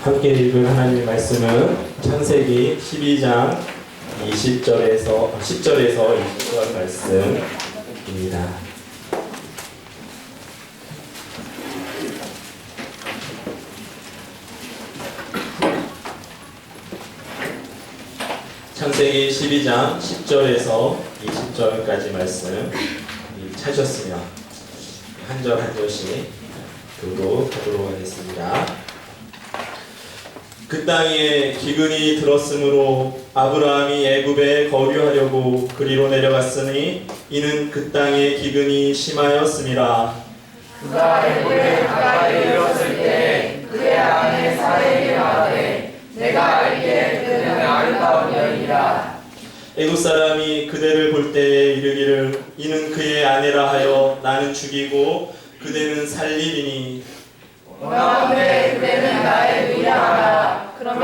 함께 읽을 하나님의 말씀은 창세기 12장 10절에서 20절 말씀입니다. 창세기 12장 10절에서 20절까지 말씀 찾으셨으면 한 절 한 절씩 교독하도록 하겠습니다. 그 땅에 기근이 들었으므로 아브라함이 애굽에 거류하려고 그리로 내려갔으니 이는 그 땅에 기근이 심하였음이라. 그가 애굽에 가까이 이르렀을 때 그의 아내 사레에게 말하되 내가 알기에 그는 아름다운 여인이라. 애굽 사람이 그대를 볼 때에 이르기를 이는 그의 아내라 하여 나는 죽이고 그대는 살리리니 원하건대 그대는 나의 누이라. 그러면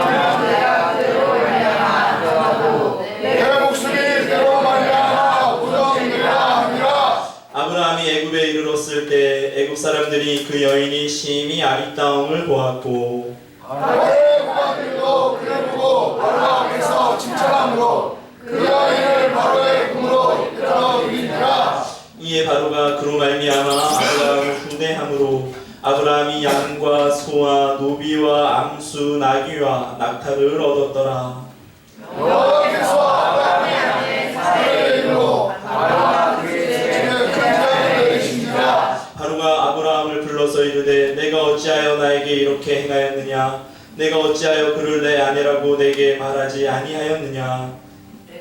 내가 그대로 말미암아 너도 내 목숨이 그대로 말미암아 무덤이라 하니라. 아브라함이 애굽에 이르렀을 때 애굽 사람들이 그 여인이 심히 아리따움을 보았고 바로의 고관들도 그를 보고 바로 앞에서 칭찬함으로 그 여인을 바로의 궁으로 이끌어 이르니라. 이에 바로가 그로 말미암아 아브라함을 후대함으로 아브라함이 양과 소와 노비와 암수 나귀와 낙타를 얻었더라. 여호와께서 아브라함의 아내 사레의 이름으로 바로가 그의 집에 큰 재앙을 내리시니라. 바로가 아브라함을 불러서 이르되 내가 어찌하여 나에게 이렇게 행하였느냐? 내가 어찌하여 그를 내 아내라고 내게 말하지 아니하였느냐?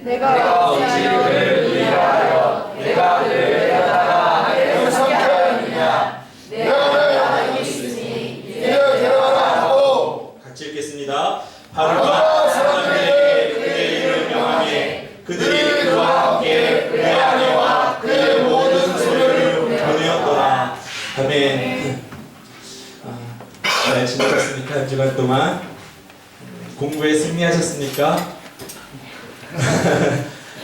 내가 어찌 그를 누이라 하여 내가 그를 데려다가 아내로 삼게 하였느냐? 내가 그를 알고 있으니 이제 데려가라 하고. 같이 읽겠습니다. 바로가 사람들에게 그의 이름을 명하매 그들이 그와 함께 그의 아내와 그의 모든 소유를 보내었더라. 아멘. 잘 지내셨습니까? 한 주간 동안 공부에 승리하셨습니까?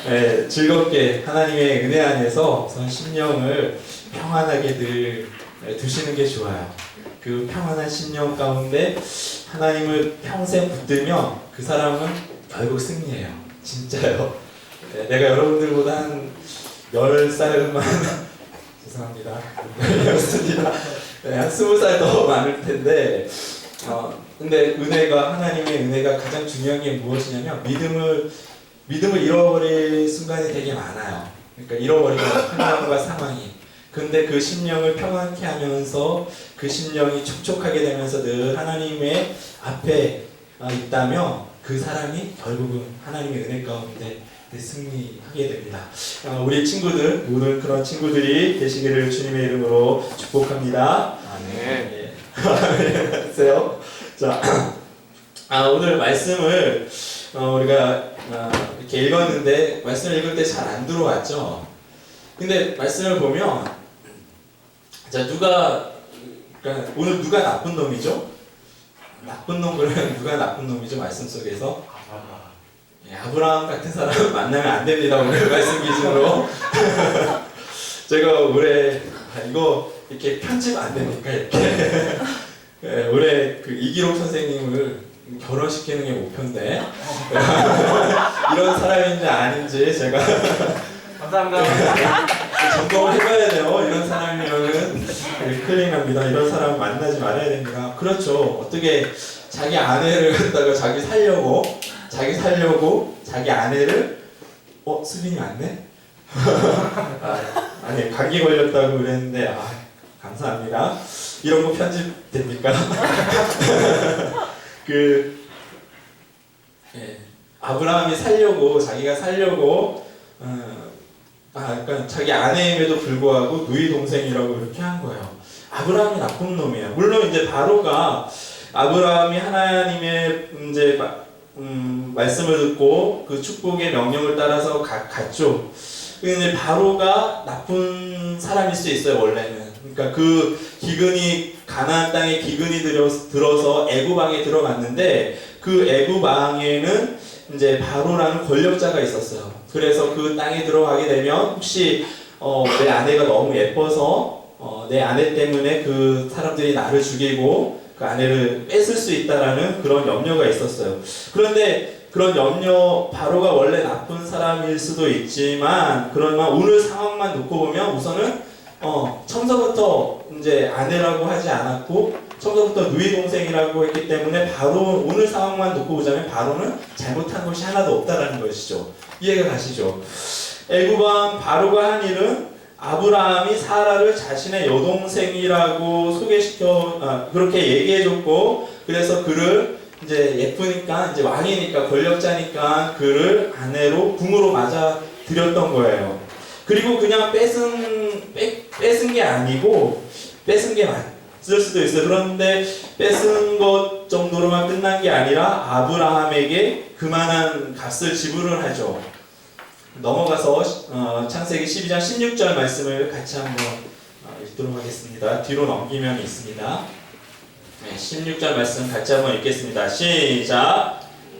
네, 즐겁게 하나님의 은혜 안에서 우선 심령을 평안하게 늘 두시는 게 좋아요. 그 평안한 심령 가운데 하나님을 평생 붙들면 그 사람은 결국 승리해요. 진짜요. 네, 내가 여러분들보다 한 10살만 죄송합니다. 였습니다. 네, 한 20살 더 많을 텐데 근데 하나님의 은혜가 가장 중요한 게 무엇이냐면 믿음을 잃어버릴 순간이 되게 많아요. 그러니까 잃어버리는 환경과 상황이. 근데 그 심령을 평안케 하면서 그 심령이 촉촉하게 되면서 늘 하나님의 앞에 있다면 그 사람이 결국은 하나님의 은혜 가운데 승리하게 됩니다. 우리 친구들, 모든 그런 친구들이 되시기를 주님의 이름으로 축복합니다. 네. 안녕하세요. 자, 오늘 말씀을 우리가 이렇게 읽었는데 말씀을 읽을 때 잘 안 들어왔죠. 근데 말씀을 보면 자 그러니까 오늘 누가 나쁜 놈이죠? 나쁜 놈 그러면 누가 나쁜 놈이죠? 말씀 속에서 아브라함 같은 사람 만나면 안 됩니다. 오늘 말씀 기준으로 제가 올해 이거 이렇게 편집 안 됩니까? 이렇게 올해 그 이기록 선생님을 결혼시키는 게 목표인데 이런 사람인지 아닌지 제가 감사합니다. 점검을 해봐야 돼요. 이런 사람이면은 클린합니다. 이런 사람 만나지 말아야 됩니다. 그렇죠. 어떻게 자기 아내를 갖다가 자기 살려고 자기 아내를 수빈이 맞네? 아니 감기 걸렸다고 그랬는데 감사합니다. 이런 거 편집됩니까? 아브라함이 자기가 살려고 그러니까 자기 아내임에도 불구하고 누이 동생이라고 이렇게 한 거예요. 아브라함이 나쁜 놈이에요. 물론 이제 바로가 아브라함이 하나님의 이제 말씀을 듣고 그 축복의 명령을 따라서 갔죠. 근데 바로가 나쁜 사람일 수 있어요, 원래는. 그러니까 그 기근이 가나안 땅에 기근이 들어서 애굽 왕에 들어갔는데 그 애굽 왕에는 이제 바로라는 권력자가 있었어요. 그래서 그 땅에 들어가게 되면 혹시 내 아내가 너무 예뻐서 내 아내 때문에 그 사람들이 나를 죽이고 그 아내를 뺏을 수 있다라는 그런 염려가 있었어요. 그런데 그런 염려, 바로가 원래 나쁜 사람일 수도 있지만 그러나 오늘 상황만 놓고 보면 우선은 처음서부터 이제 아내라고 하지 않았고 처음서부터 누이 동생이라고 했기 때문에 바로 오늘 상황만 놓고 보자면 바로는 잘못한 것이 하나도 없다라는 것이죠. 이해가 가시죠? 애굽왕 바로가 한 일은 아브라함이 사라를 자신의 여동생이라고 그렇게 얘기해줬고, 그래서 그를 이제 예쁘니까, 이제 왕이니까, 권력자니까 그를 아내로 궁으로 맞아 들였던 거예요. 그리고 그냥 뺏은 게 아니고, 뺏은 게 맞을 수도 있어요. 그런데 뺏은 것 정도로만 끝난 게 아니라 아브라함에게 그만한 값을 지불을 하죠. 넘어가서 창세기 12장 16절 말씀을 같이 한번 읽도록 하겠습니다. 뒤로 넘기면 있습니다. 네, 16절 말씀 같이 한번 읽겠습니다. 시작.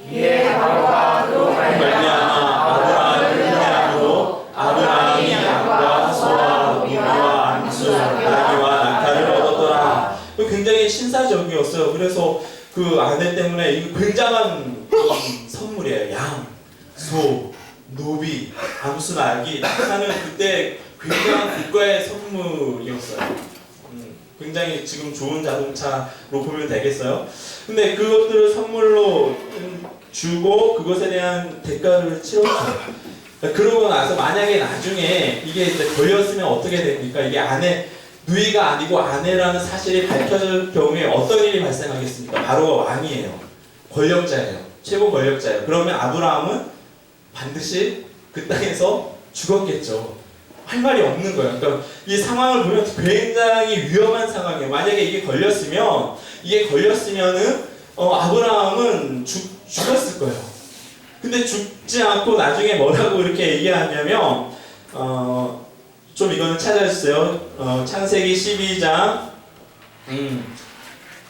이에 바로가 그로 말미암아 아브라함을 인내함으로 아브라함이 양과 소와 우리와 암수 나귀와 낙타를 얻었더라. 굉장히 신사적이었어요. 그래서 그 아내 때문에 이거 굉장한 선물이에요. 양, 소, 노비, 암수, 나귀, 낙타는 그때 굉장한 국가의 선물이었어요. 굉장히 지금 좋은 자동차로 보면 되겠어요. 근데 그것들을 선물로 주고 그것에 대한 대가를 치렀죠. 그러고 나서 만약에 나중에 이게 이제 걸렸으면 어떻게 됩니까? 이게 누이가 아니고 아내라는 사실이 밝혀질 경우에 어떤 일이 발생하겠습니까? 바로 왕이에요. 권력자예요. 최고 권력자예요. 그러면 아브라함은 반드시 그 땅에서 죽었겠죠. 할 말이 없는 거예요. 그러니까 이 상황을 보면 굉장히 위험한 상황이에요. 만약에 이게 걸렸으면은 아브라함은 죽었을 거예요. 근데 죽지 않고 나중에 뭐라고 이렇게 얘기하냐면 좀 이거는 찾아주세요. 창세기 12장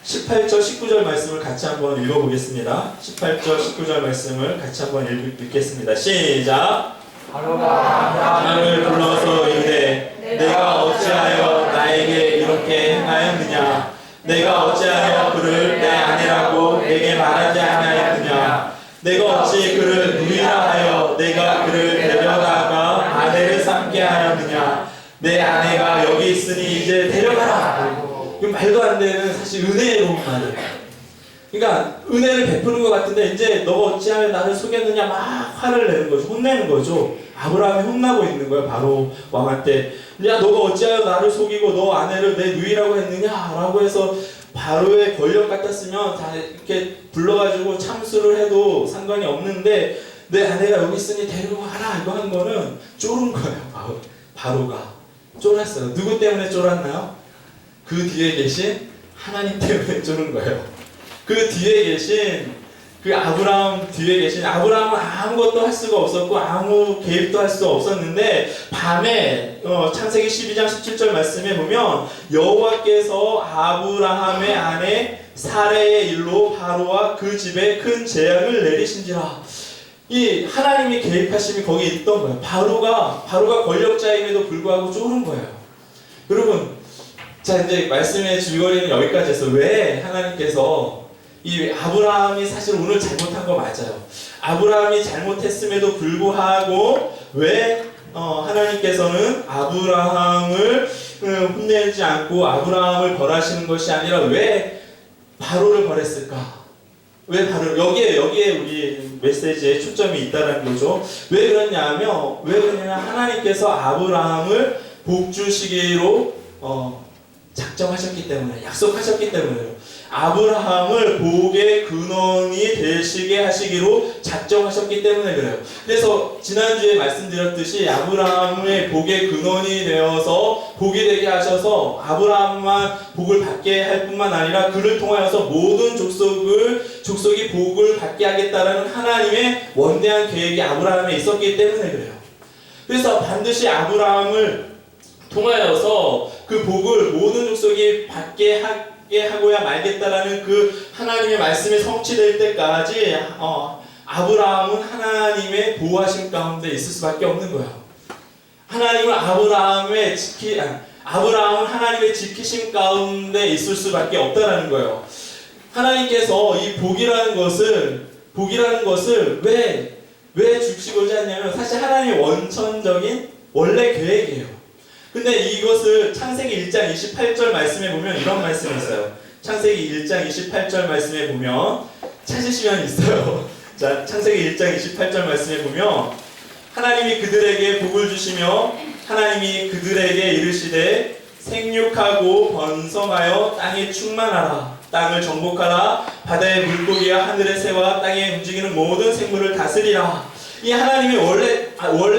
18절 19절 말씀을 같이 한번 읽어보겠습니다. 18절 19절 말씀을 같이 한번 읽겠습니다. 시작. 바로가 나를 불러서 이르되 내가 어찌하여 나에게 이렇게 행하였느냐? 내가 어찌하여 그를 내 아내라고 내게 말하지 아니하였느냐? 내가 어찌 그를 누이라 하여 내가 그를 데려다가 아내를 삼게 하였느냐? 내 아내가 여기 있으니 이제 데려가라. 이건 말도 안 되는 사실 은혜로운 말이에요. 그러니까 은혜를 베푸는 것 같은데 이제 너가 어찌하여 나를 속였느냐 막 화를 내는 거죠. 혼내는 거죠. 아브라함이 혼나고 있는 거예요. 바로 왕한테. 야 너가 어찌하여 나를 속이고 너 아내를 내 누이라고 했느냐 라고 해서 바로의 권력 같았으면 다 이렇게 불러가지고 참수를 해도 상관이 없는데 내 아내가 여기 있으니 데리고 가라 이거 한 거는 쫄은 거예요. 바로가 쫄았어요. 누구 때문에 쫄았나요? 그 뒤에 계신 하나님 때문에 쫄은 거예요. 그 뒤에 계신 아브라함은 아무것도 할 수가 없었고 아무 개입도 할 수 없었는데 밤에 창세기 12장 17절 말씀에 보면 여호와께서 아브라함의 아내 사레의 일로 바로와 그 집에 큰 재앙을 내리신지라. 이 하나님이 개입하심이 거기 있던 거예요. 바로가 권력자임에도 불구하고 쫄은 거예요. 여러분, 자 이제 말씀의 줄거리는 여기까지 해서 왜 하나님께서 이 아브라함이 사실 오늘 잘못한 거 맞아요. 아브라함이 잘못했음에도 불구하고 왜 하나님께서는 아브라함을 혼내지 않고 아브라함을 벌하시는 것이 아니라 왜 바로를 벌했을까? 왜 바로 여기에 우리 메시지에 초점이 있다는 거죠. 왜 그러냐면 하나님께서 아브라함을 복 주시기로 작정하셨기 때문에, 약속하셨기 때문에요. 아브라함을 복의 근원이 되시게 하시기로 작정하셨기 때문에 그래요. 그래서 지난주에 말씀드렸듯이 아브라함의 복의 근원이 되어서 복이 되게 하셔서 아브라함만 복을 받게 할 뿐만 아니라 그를 통하여서 모든 족속이 복을 받게 하겠다라는 하나님의 원대한 계획이 아브라함에 있었기 때문에 그래요. 그래서 반드시 아브라함을 통하여서 그 복을 모든 족속이 받게 하고야 말겠다라는 그 하나님의 말씀이 성취될 때까지 아브라함은 하나님의 보호하심 가운데 있을 수밖에 없는 거예요. 아브라함은 하나님의 지키심 가운데 있을 수밖에 없다라는 거예요. 하나님께서 이 복이라는 것을 왜 주시고자 했냐면 사실 하나님의 원천적인 원래 계획이에요. 근데 이것을 창세기 1장 28절 말씀에 보면 이런 말씀이 있어요. 창세기 1장 28절 말씀에 보면 찾으시면 있어요. 자, 창세기 1장 28절 말씀에 보면 하나님이 그들에게 복을 주시며 하나님이 그들에게 이르시되 생육하고 번성하여 땅에 충만하라. 땅을 정복하라. 바다의 물고기와 하늘의 새와 땅에 움직이는 모든 생물을 다스리라. 이 하나님이 원래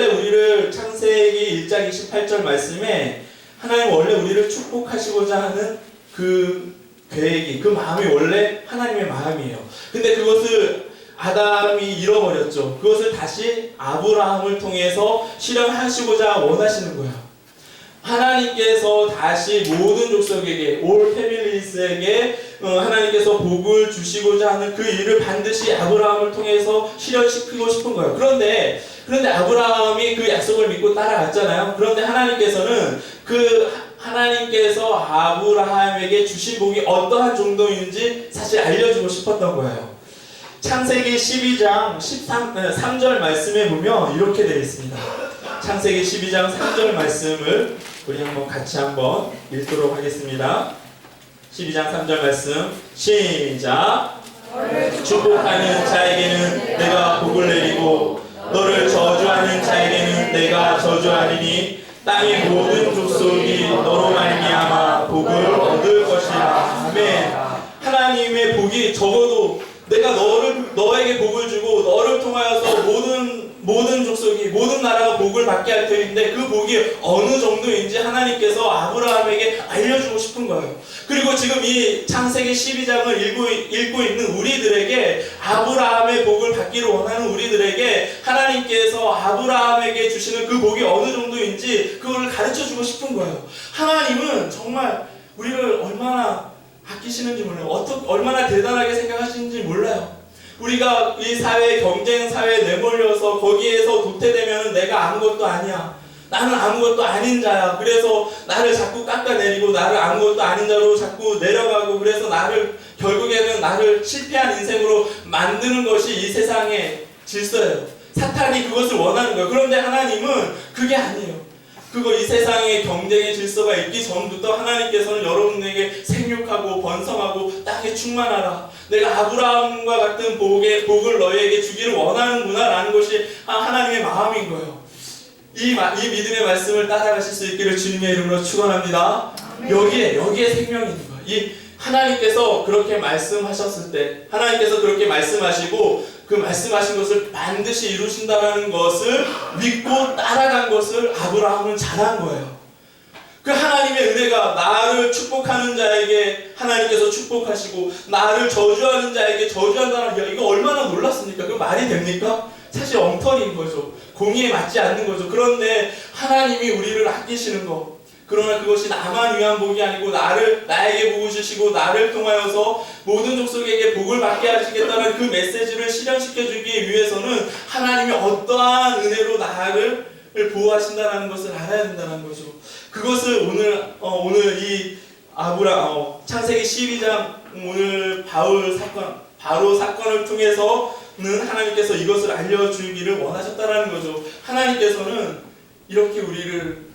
우리를 창세기 1장 28절 말씀에 하나님 원래 우리를 축복하시고자 하는 그 계획이, 그 마음이 원래 하나님의 마음이에요. 근데 그것을 아담이 잃어버렸죠. 그것을 다시 아브라함을 통해서 실현하시고자 원하시는 거예요. 하나님께서 다시 모든 족속에게, 올 패밀리스에게 하나님께서 복을 주시고자 하는 그 일을 반드시 아브라함을 통해서 실현시키고 싶은 거예요. 그런데 아브라함이 그 약속을 믿고 따라갔잖아요. 그런데 하나님께서 아브라함에게 주신 복이 어떠한 정도인지 사실 알려주고 싶었던 거예요. 창세기 12장 3절 말씀에 보면 이렇게 되어 있습니다. 창세기 12장 3절 말씀을 우리 같이 한번 읽도록 하겠습니다. 12장 3절 말씀 시작. 축복하는 자에게는 내가 복을 내리고 너를 저주하는 자에게는 내가 저주하리니 땅의 모든 족속이 너로 말미암아 복을 얻을 것이라. 아멘. 하나님의 복이 적어도 내가 너에게 복을 주고 너를 통하여서 모든 족속이, 모든 나라가 복을 받게 할 터인데 그 복이 어느 정도인지 하나님께서 아브라함에게 알려주고 싶은 거예요. 그리고 지금 이 창세기 12장을 읽고 있는 우리들에게, 아브라함의 복을 받기를 원하는 우리들에게 하나님께서 아브라함에게 주시는 그 복이 어느 정도인지 그걸 가르쳐주고 싶은 거예요. 하나님은 정말 우리를 얼마나 아끼시는지 몰라요. 얼마나 대단하게 생각하시는지 몰라요. 우리가 이 사회, 경쟁 사회에 내몰려서 거기에서 도태되면 내가 아무것도 아니야. 나는 아무것도 아닌 자야. 그래서 나를 자꾸 깎아내리고 나를 아무것도 아닌 자로 자꾸 내려가고, 그래서 결국에는 나를 실패한 인생으로 만드는 것이 이 세상의 질서예요. 사탄이 그것을 원하는 거예요. 그런데 하나님은 그게 아니에요. 이 세상에 경쟁의 질서가 있기 전부터 하나님께서는 여러분에게 생육하고 번성하고 땅에 충만하라. 내가 아브라함과 같은 복을 너희에게 주기를 원하는구나 라는 것이 하나님의 마음인 거예요. 이 믿음의 말씀을 따라가실 수 있기를 주님의 이름으로 축원합니다. 여기에 생명이 있는 거예요. 하나님께서 그렇게 말씀하셨을 때, 하나님께서 그렇게 말씀하시고 그 말씀하신 것을 반드시 이루신다는 것을 믿고 따라간 것을 아브라함은 잘한 거예요. 그 하나님의 은혜가 나를 축복하는 자에게 하나님께서 축복하시고 나를 저주하는 자에게 저주한다는 게, 이거 얼마나 놀랐습니까? 그 말이 됩니까? 사실 엉터리인 거죠. 공의에 맞지 않는 거죠. 그런데 하나님이 우리를 아끼시는 거, 그러나 그것이 나만 위한 복이 아니고 나에게 복을 주시고 나를 통하여서 모든 족속에게 복을 받게 하시겠다는 그 메시지를 실현시켜주기 위해서는 하나님이 어떠한 은혜로 나를 보호하신다는 것을 알아야 된다는 거죠. 그것을 오늘 이 창세기 12장 오늘 바로 사건을 통해서는 하나님께서 이것을 알려주기를 원하셨다는 거죠. 하나님께서는 이렇게 우리를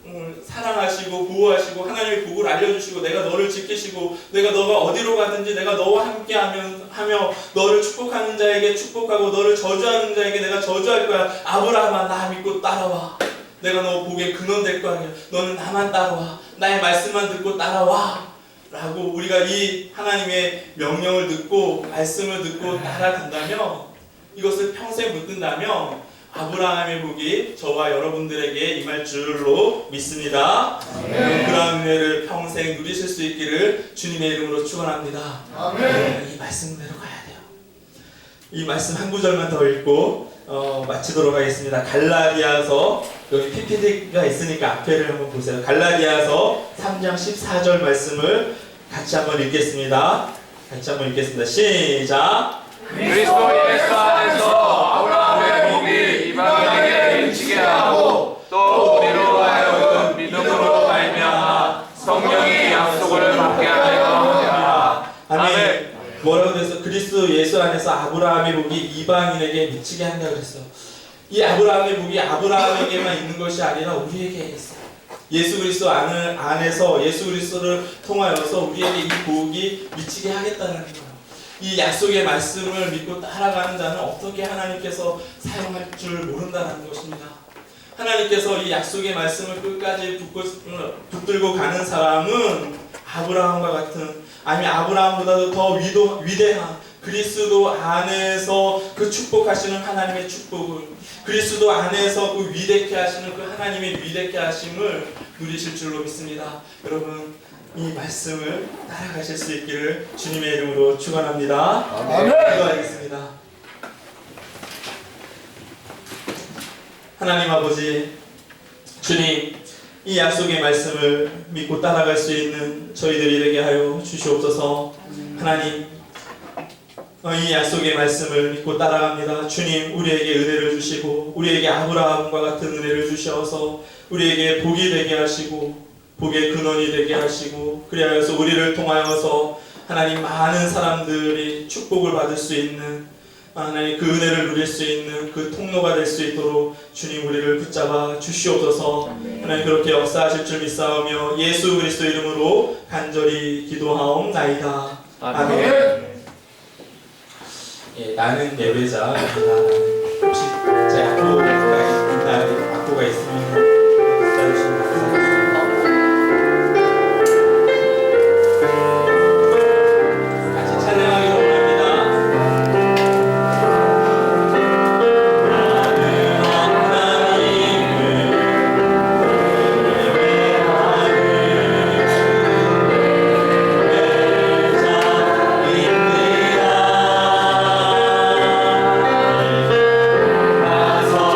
사랑하시고 보호하시고 하나님의 복을 알려주시고 내가 너를 지키시고 내가 너가 어디로 가든지 내가 너와 함께 하며 너를 축복하는 자에게 축복하고 너를 저주하는 자에게 내가 저주할 거야. 아브라함아, 나 믿고 따라와. 내가 너 복의 근원 될 거 아니야. 너는 나만 따라와. 나의 말씀만 듣고 따라와 라고 우리가 이 하나님의 명령을 듣고 말씀을 듣고 따라간다면, 이것을 평생 붙든다면 아브라함의 복이 저와 여러분들에게 임할 줄로 믿습니다. 그런 은혜를 평생 누리실 수 있기를 주님의 이름으로 축원합니다. 이 말씀대로 가야 돼요. 이 말씀 한 구절만 더 읽고 마치도록 하겠습니다. 갈라디아서, 여기 PPT가 있으니까 앞에를 한번 보세요. 갈라디아서 3장 14절 말씀을 같이 한번 읽겠습니다. 시작. 그리스도 예수 안에서 아브라함의 복이 이방인에게 미치게 하고 또 우리로 하여금 믿음으로 말미암아 성령이 약속을 받게 하려 함이라. 아멘. 뭐라고 아브라함의 복이 이방인에게 미치게 한다 그랬어요. 이 아브라함의 복이 아브라함에게만 있는 것이 아니라 우리에게 있어요. 예수 그리스도 안에서 예수 그리스도를 통하여서 우리에게 이 복이 미치게 하겠다는 거예요. 이 약속의 말씀을 믿고 따라가는 자는 어떻게 하나님께서 사용할 줄 모른다는 것입니다. 하나님께서 이 약속의 말씀을 끝까지 붙들고 가는 사람은 아브라함과 같은, 아니면 아브라함보다도 더 위대한 그리스도 안에서 그 축복하시는 하나님의 축복을, 그리스도 안에서 그 위대케 하시는 그 하나님의 위대케 하심을 누리실 줄로 믿습니다. 여러분, 이 말씀을 따라가실 수 있기를 주님의 이름으로 축원합니다. 아멘. 기도하겠습니다. 하나님 아버지, 주님, 이 약속의 말씀을 믿고 따라갈 수 있는 저희들이 되게 하여 주시옵소서. 하나님, 이 약속의 말씀을 믿고 따라갑니다. 주님, 우리에게 은혜를 주시고 우리에게 아브라함과 같은 은혜를 주셔서 우리에게 복이 되게 하시고 복의 근원이 되게 하시고, 그리하여서 우리를 통하여서 하나님 많은 사람들이 축복을 받을 수 있는, 하나님 그 은혜를 누릴 수 있는 그 통로가 될 수 있도록 주님 우리를 붙잡아 주시옵소서. 하나님 그렇게 역사하실 줄 믿사오며 예수 그리스도 이름으로 간절히 기도하옵나이다. 아멘. 예, 나는 예배자. 혹시 제 악보가 있으면 기다리시면 감사하겠습니다. 같이 찬양하기로 합니다. 나서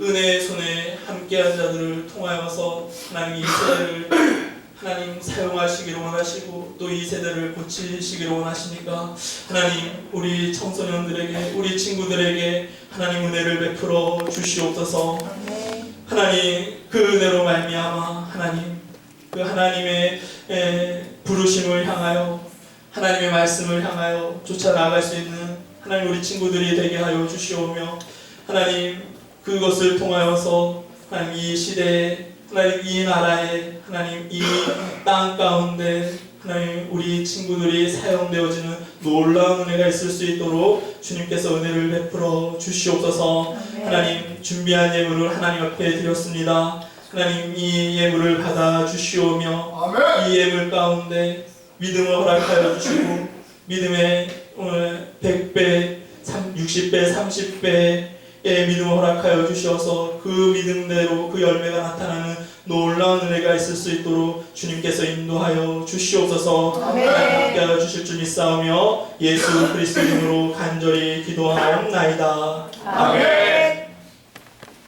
은혜의 손에 함께한 자들을 통하여서 하나님 이 세대를 하나님 사용하시기를 원하시고 또 이 세대를 고치시기를 원하시니까 하나님 우리 청소년들에게 우리 친구들에게 하나님 은혜를 베풀어 주시옵소서. 하나님 그 은혜로 말미암아 하나님 그 하나님의 부르심을 향하여 하나님의 말씀을 향하여 쫓아나갈 수 있는 하나님 우리 친구들이 되게 하여 주시오며 하나님 그것을 통하여서 하나님 이 시대에 하나님 이 나라에 하나님 이 땅 가운데 하나님 우리 친구들이 사용되어지는 놀라운 은혜가 있을 수 있도록 주님께서 은혜를 베풀어 주시옵소서. 하나님 준비한 예물을 하나님 앞에 드렸습니다. 하나님 이 예물을 받아 주시오며 이 예물 가운데 믿음을 허락하여 주시고 믿음의 100배, 60배, 30배의 믿음을 허락하여 주셔서 그 믿음대로 그 열매가 나타나는 놀라운 은혜가 있을 수 있도록 주님께서 인도하여 주시옵소서. 하나님 함께하여 주실 줄 믿사오며 예수 그리스도 이름으로 간절히 기도하옵나이다. 아멘.